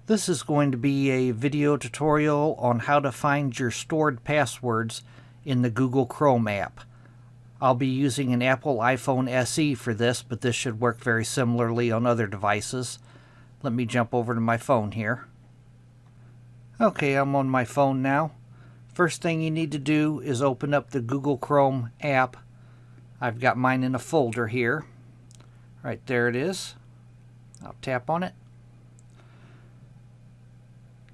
This is going to be a video tutorial on how to find your stored passwords in the Google Chrome app. I'll be using an Apple iPhone SE for this, but this should work very similarly on other devices. Let me jump over to my phone here. Okay, I'm on my phone now. First thing you need to do is open up the Google Chrome app. I've got mine in a folder here. Right there it is. I'll tap on it.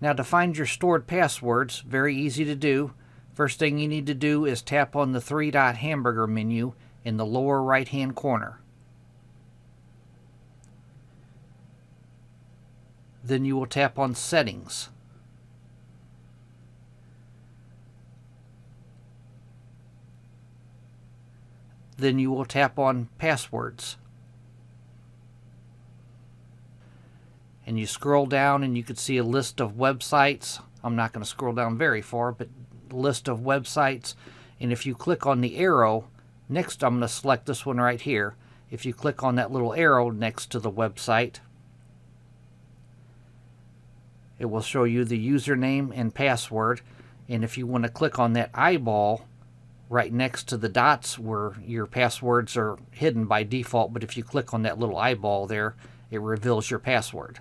Now to find your stored passwords, very easy to do. First thing you need to do is tap on the 3-dot hamburger menu in the lower right hand corner. Then you will tap on Settings. Then you will tap on Passwords. And you scroll down and you can see a list of websites. I'm not going to scroll down very far, but a list of websites. And if you click on the arrow, next I'm going to select this one right here. If you click on that little arrow next to the website, it will show you the username and password. And if you want to click on that eyeball right next to the dots where your passwords are hidden by default, but if you click on that little eyeball there, it reveals your password.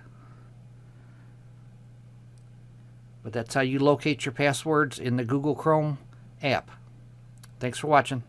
But that's how you locate your passwords in the Google Chrome app. Thanks for watching.